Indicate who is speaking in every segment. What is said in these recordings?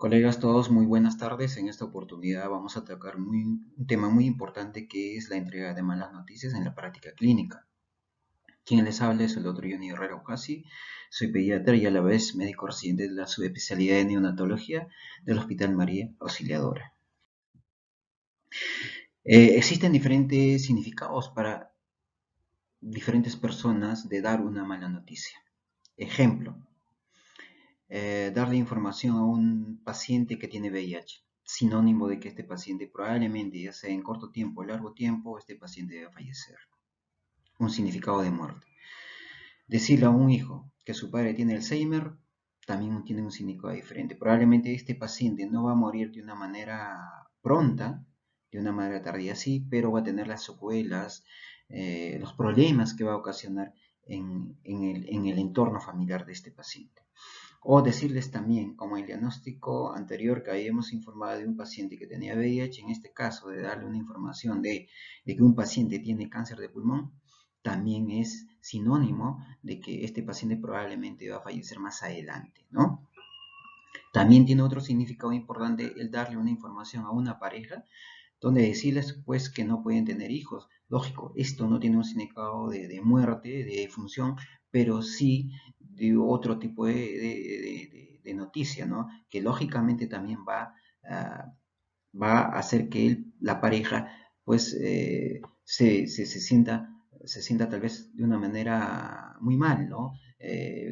Speaker 1: Colegas todos, muy buenas tardes. En esta oportunidad vamos a tocar un tema muy importante que es la entrega de malas noticias en la práctica clínica. Quien les habla es el doctor Johnny Herrera Ocasi. Soy pediatra y a la vez médico residente de la subespecialidad de neonatología del Hospital María Auxiliadora. Existen diferentes significados para diferentes personas de dar una mala noticia. Ejemplo, darle información a un paciente que tiene VIH, sinónimo de que este paciente probablemente, ya sea en corto tiempo o largo tiempo, este paciente debe fallecer. Un significado de muerte. Decirle a un hijo que su padre tiene Alzheimer también tiene un significado diferente. Probablemente este paciente no va a morir de una manera pronta, de una manera tardía, sí, pero va a tener las secuelas, los problemas que va a ocasionar en el entorno familiar de este paciente. O decirles también, como el diagnóstico anterior que habíamos informado de un paciente que tenía VIH, en este caso de darle una información de que un paciente tiene cáncer de pulmón, también es sinónimo de que este paciente probablemente va a fallecer más adelante, ¿no? También tiene otro significado importante el darle una información a una pareja donde decirles pues que no pueden tener hijos. Lógico, esto no tiene un significado de muerte, de función, pero sí de otro tipo de noticia, ¿no? Que lógicamente también va a hacer que la pareja pues se sienta tal vez de una manera muy mal, ¿no?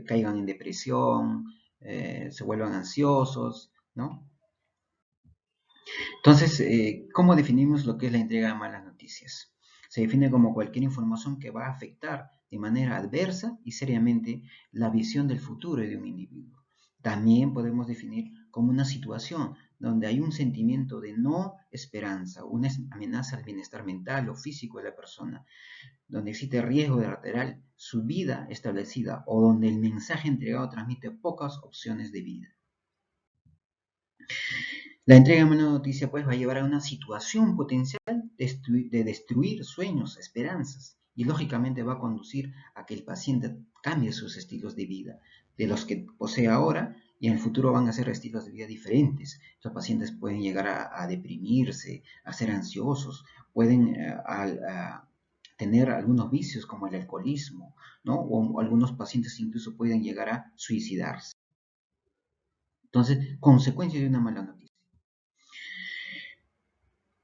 Speaker 1: Caigan en depresión, se vuelvan ansiosos, ¿no? Entonces, ¿cómo definimos lo que es la entrega de malas noticias? Se define como cualquier información que va a afectar de manera adversa y seriamente la visión del futuro de un individuo. También podemos definir como una situación donde hay un sentimiento de no esperanza, una amenaza al bienestar mental o físico de la persona, donde existe riesgo de alterar su vida establecida o donde el mensaje entregado transmite pocas opciones de vida. La entrega de mala noticia pues va a llevar a una situación potencial de destruir sueños, esperanzas y lógicamente va a conducir a que el paciente cambie sus estilos de vida, de los que posee ahora y en el futuro van a ser estilos de vida diferentes. Los pacientes pueden llegar a deprimirse, a ser ansiosos, pueden tener algunos vicios como el alcoholismo, ¿no? O algunos pacientes incluso pueden llegar a suicidarse. Entonces, consecuencia de una mala noticia.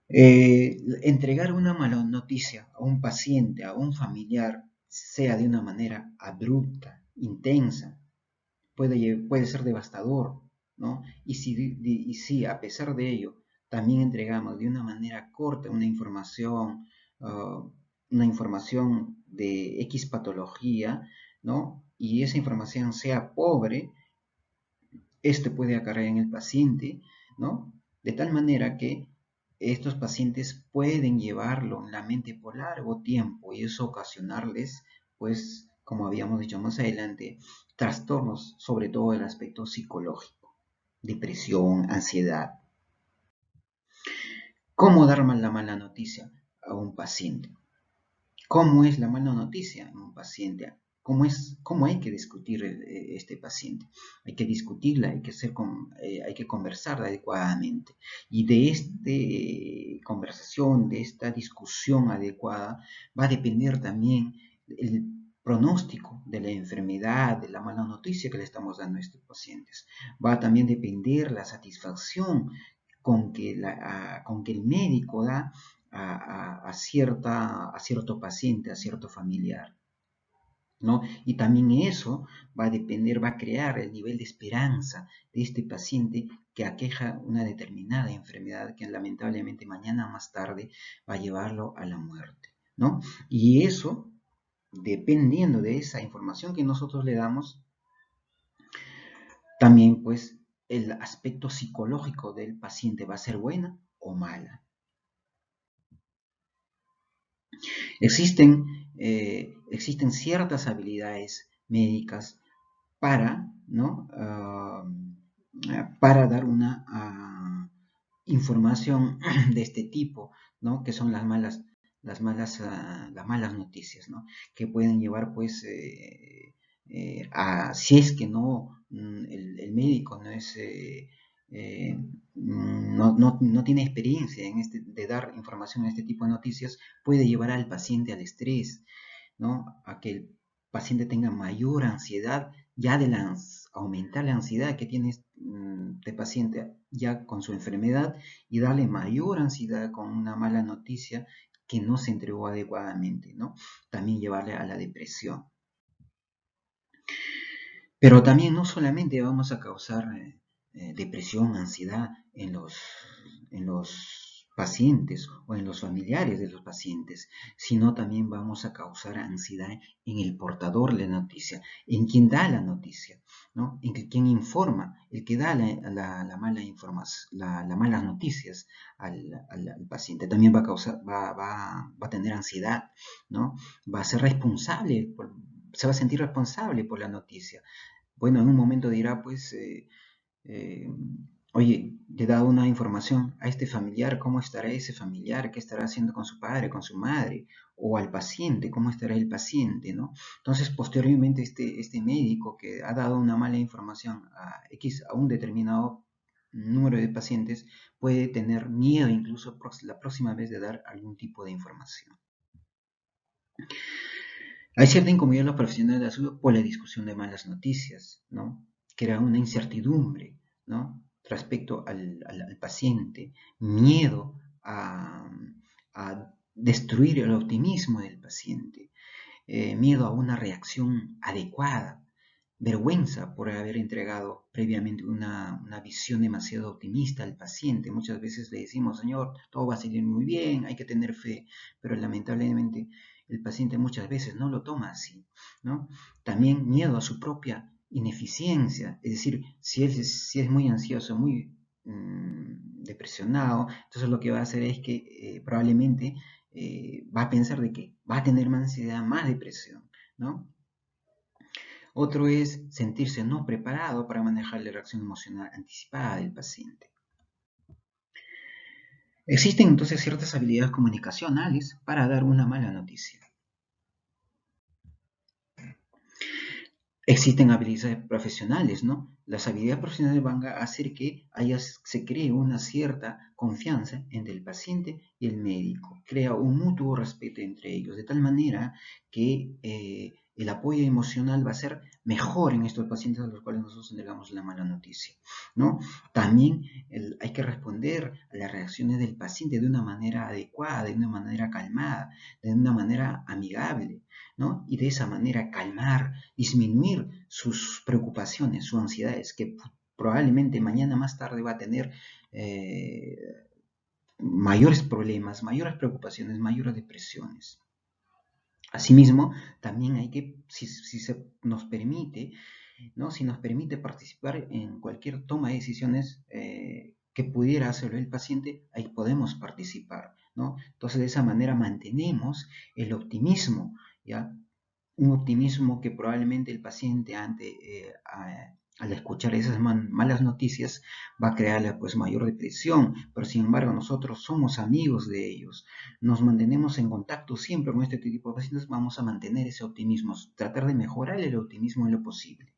Speaker 1: Entregar una mala noticia a un paciente, a un familiar, sea de una manera abrupta, intensa, puede ser devastador, ¿no? Y si a pesar de ello también entregamos de una manera corta una información de X patología, ¿no? Y esa información sea pobre, este puede acarrear en el paciente, ¿no? De tal manera que estos pacientes pueden llevarlo en la mente por largo tiempo y eso ocasionarles, pues, como habíamos dicho más adelante, trastornos, sobre todo el aspecto psicológico, depresión, ansiedad. ¿Cómo dar la mala noticia a un paciente? ¿Cómo es la mala noticia en un paciente? ¿Cómo hay que discutir este paciente? Hay que discutirla, hay que conversarla adecuadamente. Y de esta conversación, de esta discusión adecuada, va a depender también el pronóstico de la enfermedad, de la mala noticia que le estamos dando a estos pacientes. Va a también depender la satisfacción con que el médico da a cierto paciente, a cierto familiar, ¿no? Y también eso va a depender, va a crear el nivel de esperanza de este paciente que aqueja una determinada enfermedad que lamentablemente mañana más tarde va a llevarlo a la muerte, ¿no? Y eso, dependiendo de esa información que nosotros le damos, también pues el aspecto psicológico del paciente va a ser buena o mala. Existen ciertas habilidades médicas para, ¿no? Para dar una información de este tipo, ¿no? Que son las malas noticias, ¿no? Que pueden llevar, pues, si es que no, el médico no es no tiene experiencia de dar información en este tipo de noticias, puede llevar al paciente al estrés, ¿no? A que el paciente tenga mayor ansiedad, ya de aumentar la ansiedad que tiene este paciente ya con su enfermedad y darle mayor ansiedad con una mala noticia que no se entregó adecuadamente, ¿no? También llevarle a la depresión. Pero también no solamente vamos a causar depresión, ansiedad en los pacientes o en los familiares de los pacientes, sino también vamos a causar ansiedad en el portador de la noticia, en quien da la noticia, ¿no? En quien informa, el que da la mala información, las malas noticias al paciente. También va a causar, va a tener ansiedad, ¿no? Va a ser responsable, se va a sentir responsable por la noticia. Bueno, en un momento dirá, pues, eh, oye, le he dado una información a este familiar, ¿cómo estará ese familiar? ¿Qué estará haciendo con su padre, con su madre? O al paciente, ¿cómo estará el paciente, ¿no? Entonces, posteriormente, este médico que ha dado una mala información a un determinado número de pacientes puede tener miedo incluso la próxima vez de dar algún tipo de información. Hay cierta incomodidad en los profesionales de la salud por la discusión de malas noticias, ¿no? Crea una incertidumbre, ¿no? Respecto al paciente, miedo a destruir el optimismo del paciente, miedo a una reacción adecuada, vergüenza por haber entregado previamente una visión demasiado optimista al paciente. Muchas veces le decimos, señor, todo va a salir muy bien, hay que tener fe, pero lamentablemente el paciente muchas veces no lo toma así, ¿no? También miedo a su propia ineficiencia, es decir, si es muy ansioso, muy depresionado, entonces lo que va a hacer es que probablemente va a pensar de que va a tener más ansiedad, más depresión, ¿no? Otro es sentirse no preparado para manejar la reacción emocional anticipada del paciente. Existen entonces ciertas habilidades comunicacionales para dar una mala noticia. Existen habilidades profesionales, ¿no? Las habilidades profesionales van a hacer que se cree una cierta confianza entre el paciente y el médico, crea un mutuo respeto entre ellos, de tal manera que el apoyo emocional va a ser mejor en estos pacientes a los cuales nosotros entregamos la mala noticia, ¿no? También hay que responder a las reacciones del paciente de una manera adecuada, de una manera calmada, de una manera amigable, ¿no? Y de esa manera calmar, disminuir sus preocupaciones, sus ansiedades, que probablemente mañana más tarde va a tener mayores problemas, mayores preocupaciones, mayores depresiones. Asimismo, también hay que, si se nos permite, ¿no? Si nos permite participar en cualquier toma de decisiones que pudiera hacerlo el paciente, ahí podemos participar, ¿no? Entonces, de esa manera mantenemos el optimismo, ¿ya? Un optimismo que probablemente el paciente al escuchar esas malas noticias va a crearle pues mayor depresión, pero sin embargo nosotros somos amigos de ellos, nos mantenemos en contacto siempre con este tipo de pacientes, vamos a mantener ese optimismo, tratar de mejorar el optimismo en lo posible.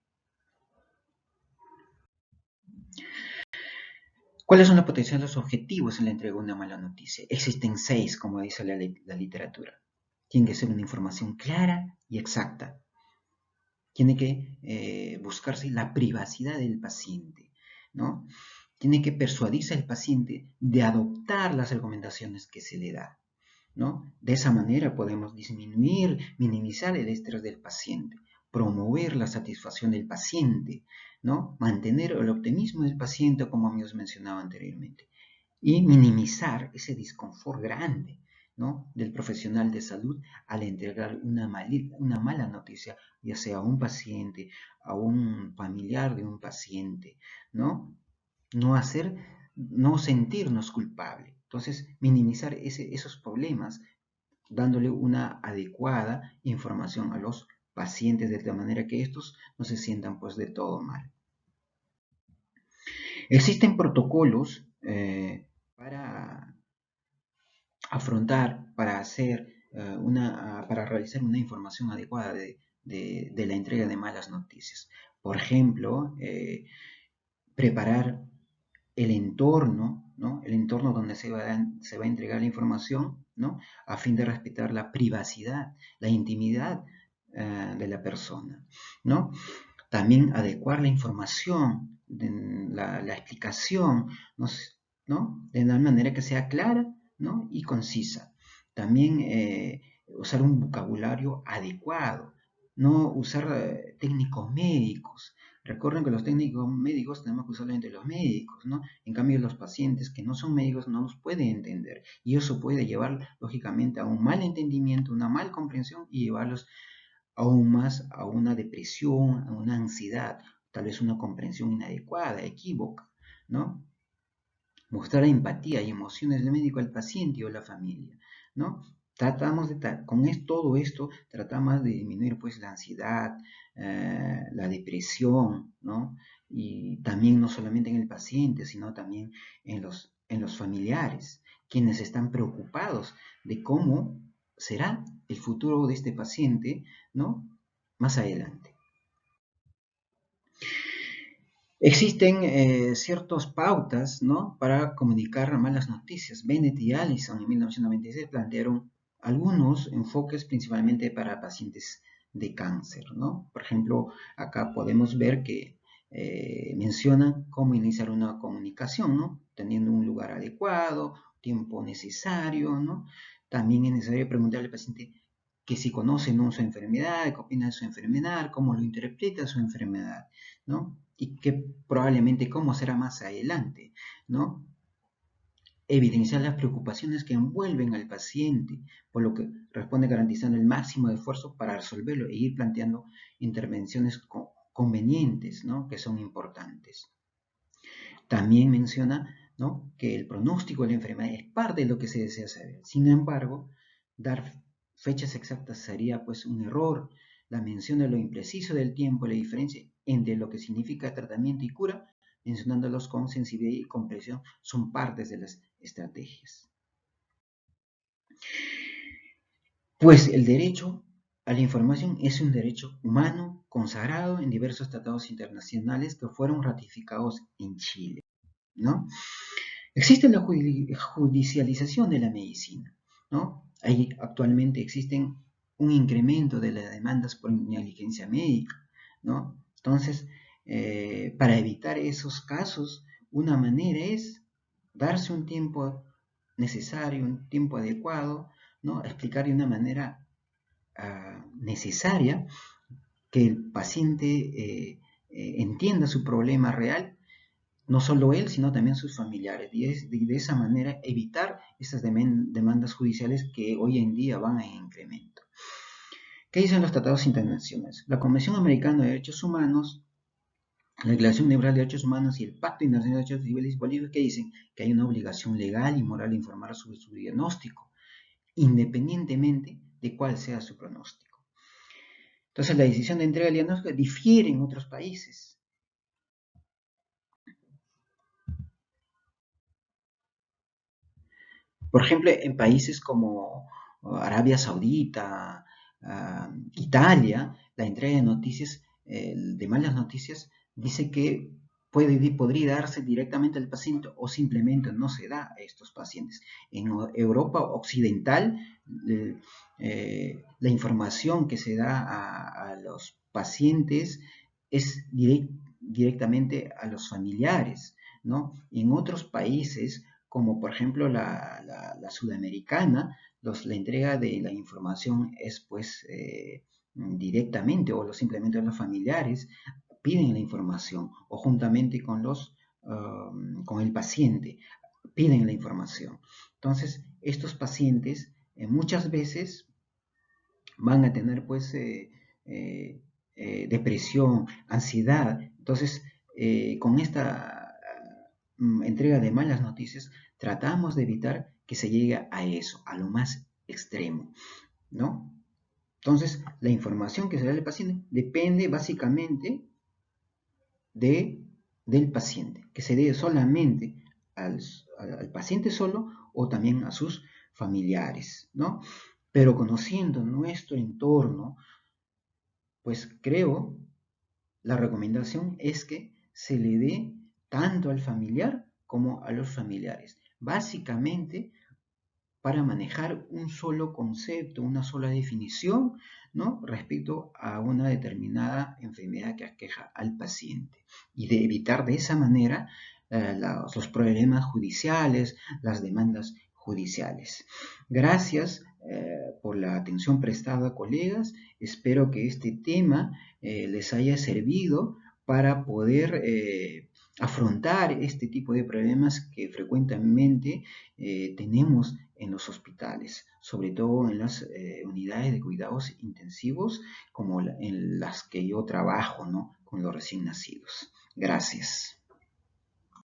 Speaker 1: ¿Cuáles son los potenciales objetivos en la entrega de una mala noticia? Existen 6, como dice la literatura. Tiene que ser una información clara y exacta. Tiene que buscarse la privacidad del paciente, ¿no? Tiene que persuadirse al paciente de adoptar las recomendaciones que se le da, ¿no? De esa manera podemos disminuir, minimizar el estrés del paciente, promover la satisfacción del paciente, ¿no? Mantener el optimismo del paciente, como me os mencionaba anteriormente, y minimizar ese disconfort grande, ¿no? Del profesional de salud al entregar una mala noticia, ya sea a un paciente, a un familiar de un paciente, ¿no? No sentirnos culpables. Entonces, minimizar esos problemas dándole una adecuada información a los pacientes de tal manera que estos no se sientan pues de todo mal. Existen protocolos para afrontar, para realizar una información adecuada de la entrega de malas noticias. Por ejemplo, preparar el entorno, ¿no? El entorno donde se va a entregar la información, ¿no? A fin de respetar la privacidad, la intimidad de la persona, ¿no? También adecuar la información, la explicación, ¿no? De una manera que sea clara, ¿no? Y concisa. También usar un vocabulario adecuado, no usar técnicos médicos. Recuerden que los técnicos médicos tenemos que usarlos entre los médicos, ¿no? En cambio, los pacientes que no son médicos no nos pueden entender. Y eso puede llevar, lógicamente, a un mal entendimiento, una mal comprensión y llevarlos aún más a una depresión, a una ansiedad, tal vez una comprensión inadecuada, equívoca, ¿no? Mostrar empatía y emociones del médico al paciente o la familia, ¿no? Tratamos de, todo esto, tratamos de disminuir pues la ansiedad, la depresión, ¿no? Y también no solamente en el paciente, sino también en los familiares, quienes están preocupados de cómo será el futuro de este paciente, ¿no? Más adelante. Existen ciertas pautas, ¿no? Para comunicar malas noticias. Bennett y Allison en 1996 plantearon algunos enfoques principalmente para pacientes de cáncer, ¿no? Por ejemplo, acá podemos ver que mencionan cómo iniciar una comunicación, ¿no? Teniendo un lugar adecuado, tiempo necesario, ¿no? También es necesario preguntarle al paciente que si conoce, ¿no? Su enfermedad, qué opina de su enfermedad, cómo lo interpreta su enfermedad, ¿no? Y que probablemente cómo será más adelante, ¿no? Evidenciar las preocupaciones que envuelven al paciente, por lo que responde garantizando el máximo de esfuerzo para resolverlo e ir planteando intervenciones convenientes, ¿no? Que son importantes. También menciona, ¿no? Que el pronóstico de la enfermedad es parte de lo que se desea saber. Sin embargo, dar fechas exactas sería pues un error. La mención de lo impreciso del tiempo y la diferencia entre lo que significa tratamiento y cura, mencionándolos con sensibilidad y comprensión, son partes de las estrategias. Pues el derecho a la información es un derecho humano consagrado en diversos tratados internacionales que fueron ratificados en Chile, ¿no? Existe la judicialización de la medicina, ¿no? Ahí actualmente existen un incremento de las demandas por negligencia médica, ¿no? Entonces, para evitar esos casos, una manera es darse un tiempo necesario, un tiempo adecuado, ¿no? Explicar de una manera necesaria que el paciente entienda su problema real, no solo él, sino también sus familiares, y de esa manera evitar esas demandas judiciales que hoy en día van en incremento. ¿Qué dicen los tratados internacionales? La Convención Americana de Derechos Humanos, la Declaración Universal de Derechos Humanos y el Pacto Internacional de Derechos Civiles y Políticos, que dicen que hay una obligación legal y moral de informar sobre su diagnóstico, independientemente de cuál sea su pronóstico. Entonces, la decisión de entrega del diagnóstico difiere en otros países. Por ejemplo, en países como Arabia Saudita, Italia, la entrega de noticias, de malas noticias, dice que podría darse directamente al paciente o simplemente no se da a estos pacientes. En Europa Occidental, la información que se da a los pacientes es directamente a los familiares, ¿no? En otros países, como por ejemplo la sudamericana, la entrega de la información es pues directamente o simplemente a los familiares piden la información o juntamente con el paciente piden la información. Entonces, estos pacientes muchas veces van a tener pues depresión, ansiedad. Entonces, con esta entrega de malas noticias, tratamos de evitar que se llegue a eso, a lo más extremo, ¿no? Entonces, la información que se da al paciente depende básicamente del paciente, que se dé solamente al paciente solo o también a sus familiares, ¿no? Pero conociendo nuestro entorno, pues creo, la recomendación es que se le dé tanto al familiar como a los familiares. Básicamente, para manejar un solo concepto, una sola definición, ¿no? Respecto a una determinada enfermedad que aqueja al paciente y de evitar de esa manera los problemas judiciales, las demandas judiciales. Gracias por la atención prestada, colegas. Espero que este tema les haya servido para poder afrontar este tipo de problemas que frecuentemente tenemos en los hospitales, sobre todo en las unidades de cuidados intensivos, como en las que yo trabajo, ¿no? Con los recién nacidos. Gracias.